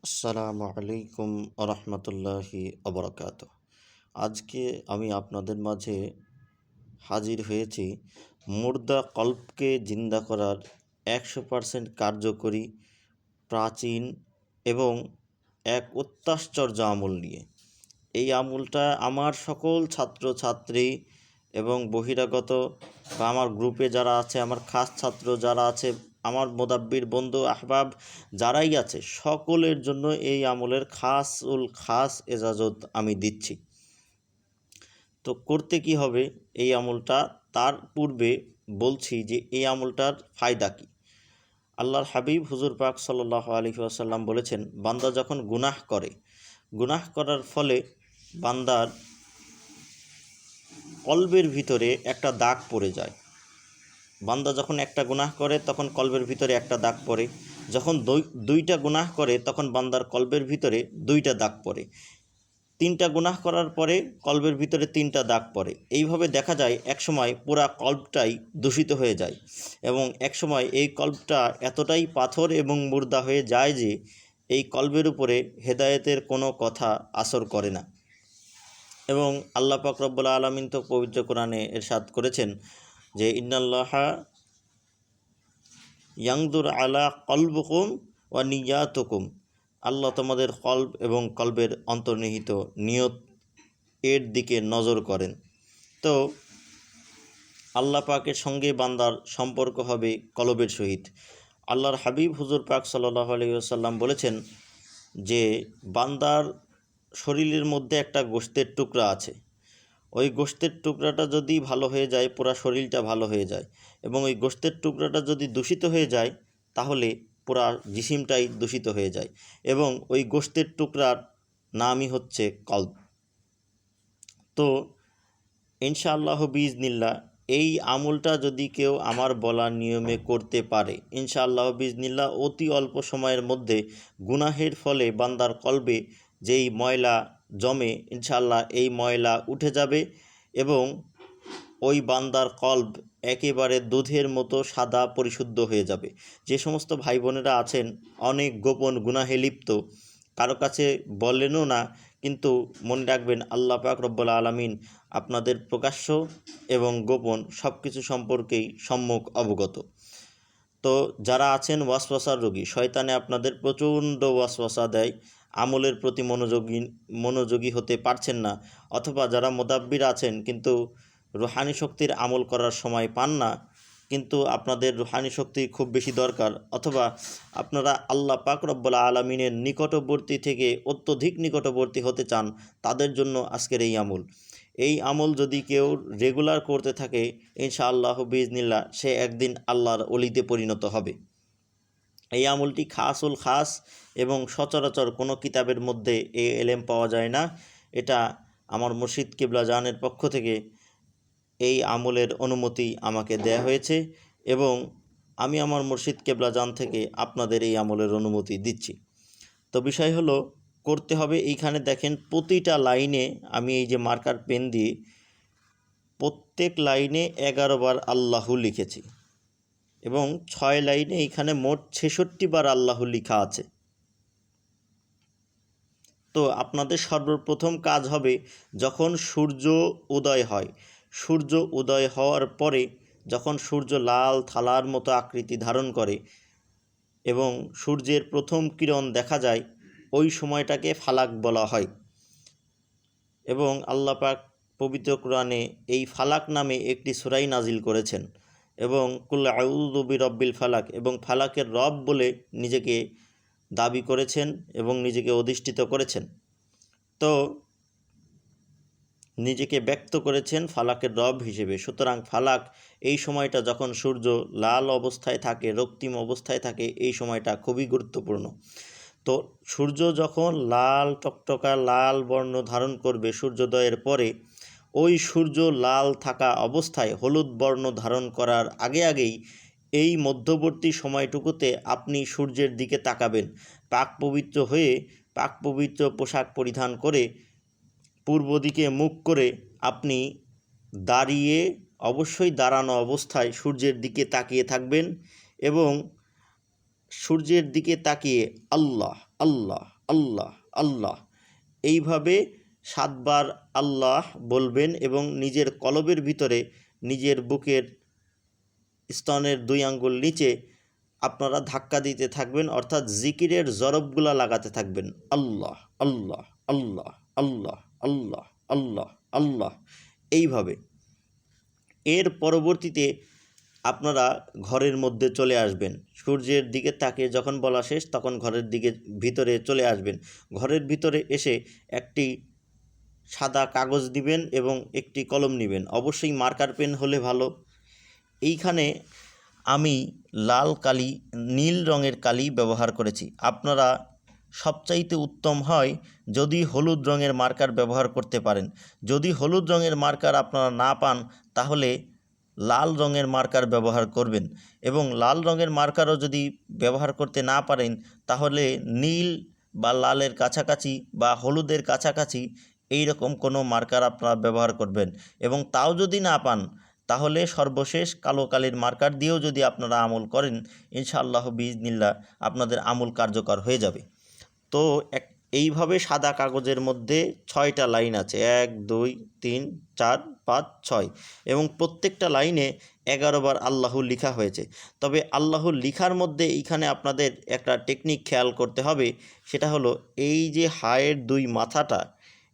আসসালামু আলাইকুম রহমতুল্লাহি অবরাকাত। আজকে আমি আপনাদের মাঝে হাজির হয়েছি মুর্দা কল্বকে জিন্দা করার 100% কার্যকরী, প্রাচীন এবং এক অত্যাশ্চর্য আমল নিয়ে। এই আমলটা আমার সকল ছাত্রছাত্রী এবং বহিরাগত বা আমার গ্রুপে যারা আছে, আমার খাস ছাত্র যারা আছে, আমার মোদাব্বির বন্ধু আহবাব যারাই আছে, সকলের জন্য এই আমলের খাস এজাজত আমি দিচ্ছি। তো করতে কি হবে এই আমলটা, তার পূর্বে বলছি যে এই আমলটার ফায়দা কী। আল্লাহর হাবিব হুজুর পাক সাল্লাল্লাহু আলাইহি ওয়াসাল্লাম বলেছেন, বান্দা যখন গুনাহ করার ফলে বান্দার কলবের ভিতরে একটা দাগ পড়ে যায়। বান্দা যখন একটা গুনাহ করে তখন কলবের ভিতরে একটা দাগ পড়ে, যখন দুইটা গুনাহ করে তখন বান্দার কলবের ভিতরে দুইটা দাগ পড়ে, তিনটা গুনাহ করার পরে কলবের ভিতরে তিনটা দাগ পড়ে। এইভাবে দেখা যায় একসময় পুরা কলবটাই দূষিত হয়ে যায় এবং একসময় এই কলবটা এতটাই পাথর এবং মুর্দা হয়ে যায় যে এই কলবের উপরে হেদায়েতের কোনো কথা আসর করে না। এবং আল্লাহ পাক রব্বুল আলামিন তো পবিত্র কোরআনে ইরশাদ করেছেন যে ইন্নাল্লাহা ইয়ানজুর আলা কলবিকুম ওয়া নিয়াতুকুম, আল্লাহ তোমাদের কলব এবং কলবের অন্তর্নিহিত নিয়ত এর দিকে নজর করেন। তো আল্লাহ পাকের সঙ্গে বান্দার সম্পর্ক হবে কলবের সহিত। আল্লাহর হাবিব হুজুর পাক সাল্লাল্লাহু আলাইহি ওয়াসাল্লাম বলেছেন যে বান্দার শরীরের মধ্যে একটা গোশতের টুকরা আছে, ওই গোশতের টুকরাটা যদি ভালো হয়ে যায় পুরা শরীরটা ভালো হয়ে যায়, এবং ওই গোশতের টুকরাটা যদি দূষিত হয়ে যায় তাহলে পুরা জিসিমটাই দূষিত হয়ে যায়, এবং ওই গোশতের টুকরার নামই হচ্ছে কলব। তো ইনশাআল্লাহ বিইজনিল্লাহ এই আমলটা যদি কেউ আমার বলা নিয়মে করতে পারে, ইনশাআল্লাহ বিইজনিল্লাহ অতি অল্প সময়ের মধ্যে গুনাহের ফলে বান্দার কলবে যেই ময়লা জমে, ইনশাআল্লাহ এই ময়লা উঠে যাবে এবং ওই বান্দার কলব একেবারে দুধের মতো সাদা পরিশুদ্ধ হয়ে যাবে। যে সমস্ত ভাই বোনেরা আছেন অনেক গোপন গুনাহে লিপ্ত, কারো কাছে বলেনও না, কিন্তু মনে রাখবেন আল্লাহ পাক রব্বুল আলামিন আপনাদের প্রকাশ্য এবং গোপন সব কিছু সম্পর্কেই সম্যক অবগত। তো যারা আছেন ওয়াসওয়াসার রোগী, শয়তানে আপনাদের প্রচণ্ড ওয়াসওয়াসা দেয়, আমলের প্রতি মনোযোগী হতে পারছেন না, অথবা যারা মোদাব্বির আছেন কিন্তু রুহানি শক্তির আমল করার সময় পান না, কিন্তু আপনাদের রুহানি শক্তি খুব বেশি দরকার, অথবা আপনারা আল্লাহ পাক রব্বুল আলামিনের নিকটবর্তী থেকে অত্যধিক নিকটবর্তী হতে চান, তাদের জন্য আজকের এই আমল। এই আমল যদি কেউ রেগুলার করতে থাকে ইনশাআল্লাহ বিইজনিল্লাহ সে একদিন আল্লাহর অলিতে পরিণত হবে। এই আমলটি খাস এবং সচরাচর কোনো কিতাবের মধ্যে এই এলেম পাওয়া যায় না। এটা আমার মুর্শিদ কিবলা জানের পক্ষ থেকে এই আমলের অনুমতি আমাকে দেয়া হয়েছে এবং আমি আমার মুর্শিদ কিবলা জান থেকে আপনাদের এই আমলের অনুমতি দিচ্ছি। তো বিষয় হলো করতে হবে, এইখানে দেখেন প্রতিটা লাইনে আমি এই যে মার্কার পেন দিয়ে প্রত্যেক লাইনে 11 বার আল্লাহু লিখেছি এবং 6 লাইনে এইখানে মোট 66 বার আল্লাহু লেখা আছে। তো আপনাদের সর্বপ্রথম কাজ হবে যখন সূর্য উদয় হয়, সূর্য উদয় হওয়ার পরে যখন সূর্য লাল থালার মতো আকৃতি ধারণ করে এবং সূর্যের প্রথম কিরণ দেখা যায়, ওই সময়টাকে ফালাক বলা হয়। এবং আল্লাহ পাক পবিত্র কোরআনে এই ফালাক নামে একটি সূরা নাজিল করেছেন এবং কুল আউযু বিরব্বিল ফালাক এবং ফালাকের রব বলে নিজেকে দাবি করেছেন এবং নিজেকে অধিষ্ঠিত করেছেন। তো নিজেকে ব্যক্ত করেছেন ফালাকের রব হিসেবে। সুতরাং ফালাক এই সময়টা যখন সূর্য লাল অবস্থায় থাকে, রক্তিম অবস্থায় থাকে, এই সময়টা খুবই গুরুত্বপূর্ণ। তো সূর্য যখন লাল টকটকা লাল বর্ণ ধারণ করবে সূর্যোদয়ের পরে, ওই সূর্য লাল থাকা অবস্থায় হলুদ বর্ণ ধারণ করার আগেই এই মধ্যবর্তী সময়টুকুতে আপনি সূর্যের দিকে তাকাবেন। পাক পবিত্র হয়ে পাক পবিত্র পোশাক পরিধান করে পূর্ব দিকে মুখ করে আপনি দাঁড়িয়ে, অবশ্যই দাঁড়ানো অবস্থায় সূর্যের দিকে তাকিয়ে থাকবেন এবং সূর্যের দিকে তাকিয়ে আল্লাহ আল্লাহ আল্লাহ আল্লাহ। এইভাবে 7 বার আল্লাহ বলবেন এবং নিজের কলবের ভিতরে, নিজের বুকের স্তনের 2 আঙ্গুল নিচে আপনারা ধাক্কা দিতে থাকবেন, অর্থাৎ জিকিরের জরবগুলা লাগাতে থাকবেন। আল্লাহ আল্লাহ আল্লাহ আল্লাহ আল্লাহ আল্লাহ আল্লাহ, এইভাবে। এর পরবর্তীতে আপনারা ঘরের মধ্যে চলে আসবেন। সূর্যের দিকে তাকিয়ে যখন বলা শেষ তখন ঘরের দিকে ভিতরে চলে আসবেন। ঘরের ভিতরে এসে একটি সাদা কাগজ দিবেন এবং একটি কলম নেবেন, অবশ্যই মার্কার পেন হলে ভালো। এইখানে আমি লাল কালি, নীল রঙের কালি ব্যবহার করেছি। আপনারা সবচাইতে উত্তম হয় যদি হলুদ রঙের মার্কার ব্যবহার করতে পারেন। যদি হলুদ রঙের মার্কার আপনারা না পান তাহলে লাল রঙের মার্কার ব্যবহার করবেন, এবং লাল রঙের মার্কারও যদি ব্যবহার করতে না পারেন তাহলে নীল বা লালের কাছাকাছি বা হলুদের কাছাকাছি এই রকম কোনো মার্কার আপনারা ব্যবহার করবেন। এবং তাও যদি না পান তাহলে সর্বশেষ কালো কালির মার্কার দিয়েও যদি আপনারা আমল করেন ইনশাআল্লাহ বিইজনিল্লাহ আপনাদের আমল কার্যকর হয়ে যাবে। তো এইভাবে সাদা কাগজের মধ্যে 6টা লাইন আছে, 1 2 3 4 5 6, এবং প্রত্যেকটা লাইনে 11 বার আল্লাহু লেখা হয়েছে। তবে আল্লাহু লেখার মধ্যে এইখানে আপনাদের একটা টেকনিক খেয়াল করতে হবে, সেটা হলো এই যে হায়ের 2 মাথাটা,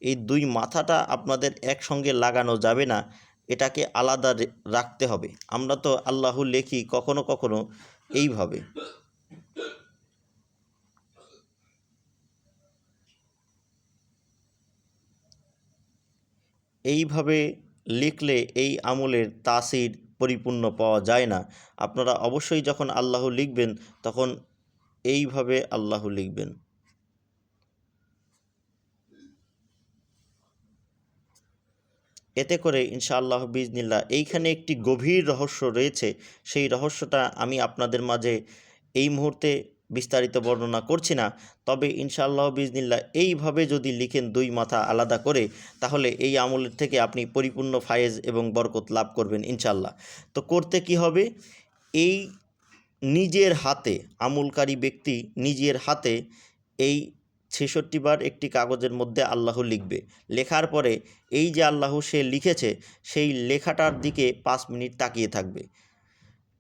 এই 2 মাথাটা আপনাদের একসঙ্গে লাগানো যাবে না, এটাকে আলাদা রাখতে হবে। আমরা তো আল্লাহু লেখি কখনো কখনো এইভাবে, এইভাবে লিখলে এই আমলের তাসির পরিপূর্ণ পাওয়া যায় না। আপনারা অবশ্যই যখন আল্লাহু লিখবেন তখন এইভাবে আল্লাহু লিখবেন। এতে করে ইনশাআল্লাহ বিইজনিল্লাহ এইখানে একটি গভীর রহস্য রয়েছে। সেই রহস্যটা আমি আপনাদের মাঝে এই মুহূর্তে বিস্তারিত বর্ণনা করছি না। তবে ইনশাআল্লাহ বিইজনিল্লাহ এইভাবে যদি লিখেন 2 মাথা আলাদা করে, তাহলে এই আমলের থেকে আপনি পরিপূর্ণ ফায়েজ এবং বরকত লাভ করবেন ইনশাআল্লাহ। তো করতে কি হবে, এই নিজের হাতে, আমলকারী ব্যক্তি নিজের হাতে এই 66 বার একটি কাগজের মধ্যে আল্লাহু লিখবে। লেখার পরে এই যে আল্লাহু সে লিখেছে সেই লেখাটার দিকে 5 মিনিট তাকিয়ে থাকবে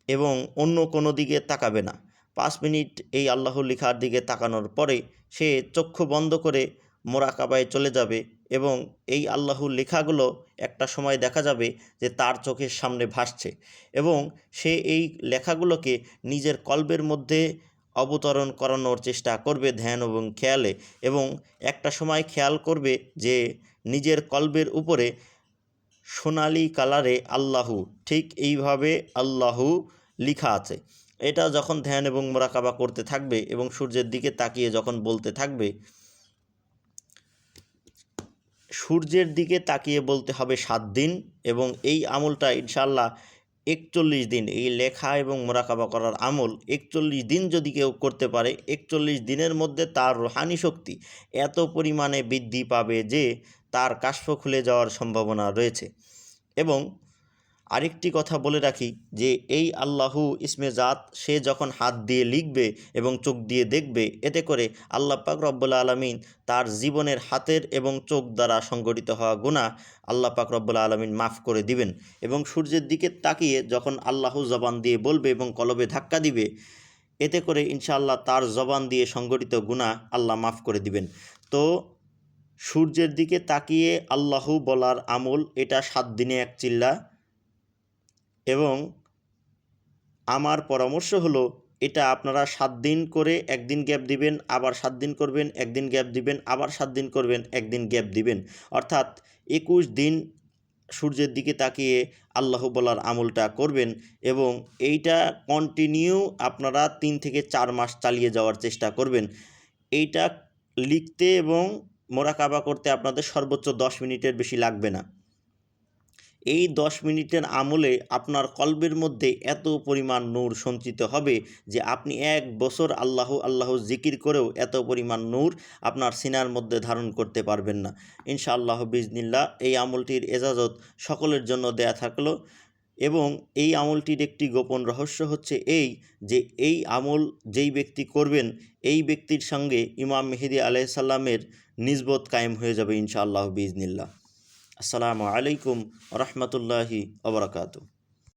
এবং অন্য কোনো দিকে তাকাবে না। 5 মিনিট এই আল্লাহু লেখার দিকে তাকানোর পরে সে চক্ষু বন্ধ করে মোরাকাবায় চলে যাবে, এবং এই আল্লাহুর লেখাগুলো একটা সময় দেখা যাবে যে তার চোখের সামনে ভাসছে, এবং সে এই লেখাগুলোকে নিজের কলবের মধ্যে অবতরণ করানোর চেষ্টা করবে ধ্যান এবং খেয়ালে, এবং একটা সময় খেয়াল করবে যে নিজের কলবের উপরে সোনালি কালারে আল্লাহু, ঠিক এইভাবে আল্লাহু লিখা আছে। এটা যখন ধ্যান এবং মোরাকাবা করতে থাকবে এবং সূর্যের দিকে তাকিয়ে যখন বলতে থাকবে, সূর্যের দিকে তাকিয়ে বলতে হবে 7 দিন, এবং এই আমলটা ইনশাআল্লাহ 41 দিন, এই লেখা এবং মোরাকাবা করার আমল 41 দিন যদি কেউ করতে পারে, 41 দিনের মধ্যে তার রুহানি শক্তি এত পরিমাণে বৃদ্ধি পাবে যে তার কাশফ খুলে যাওয়ার সম্ভাবনা রয়েছে। এবং আরেকটি কথা বলে রাখি যে এই আল্লাহু ইসমে জাত সে যখন হাত দিয়ে লিখবে এবং চোখ দিয়ে দেখবে, এতে করে আল্লাহ পাক রব্বুল আলামিন তার জীবনের হাতের এবং চোখ দ্বারা সংগঠিত হওয়া গুনাহ আল্লাহ পাক রব্বুল আলামিন মাফ করে দিবেন। এবং সূর্যের দিকে তাকিয়ে যখন আল্লাহু জবান দিয়ে বলবে এবং কলবে ধাক্কা দিবে, এতে করে ইনশাআল্লাহ তার জবান দিয়ে সংগঠিত গুনাহ আল্লাহ মাফ করে দিবেন। তো সূর্যের দিকে তাকিয়ে আল্লাহু বলার আমল, এটা 7 দিনে 1 চিল্লা, এবং আমার পরামর্শ হলো এটা আপনারা 7 দিন করে 1 দিন গ্যাপ দিবেন, আবার 7 দিন করবেন, 1 দিন গ্যাপ দিবেন, আবার 7 দিন করবেন, 1 দিন গ্যাপ দিবেন, অর্থাৎ 21 দিন সূর্যের দিকে তাকিয়ে আল্লাহু বলার আমলটা করবেন। এবং এইটা কন্টিনিউ আপনারা 3 থেকে 4 মাস চালিয়ে যাওয়ার চেষ্টা করবেন। এইটা লিখতে এবং মোরাকাবা করতে আপনাদের সর্বোচ্চ 10 মিনিটের বেশি লাগবে না। এই 10 মিনিটের আমলে আপনার কলবের মধ্যে এত পরিমাণ নূর সঞ্চিত হবে যে আপনি 1 বছর আল্লাহু আল্লাহু জিকির করেও এত পরিমাণ নূর আপনার সিনার মধ্যে ধারণ করতে পারবেন না। ইনশাআল্লাহ বিইজনিল্লাহ এই আমলটির এজাজত সকলের জন্য দেয়া থাকলো। এবং এই আমলটির একটি গোপন রহস্য হচ্ছে এই যে এই আমল যেই ব্যক্তি করবেন এই ব্যক্তির সঙ্গে ইমাম মেহেদী আলাইহিসসালামের নিসবত কায়েম হয়ে যাবে ইনশাআল্লাহ বিইজনিল্লাহ। আসসালামু আলাইকুম ওয়া রাহমাতুল্লাহি ওয়া বারাকাতুহু।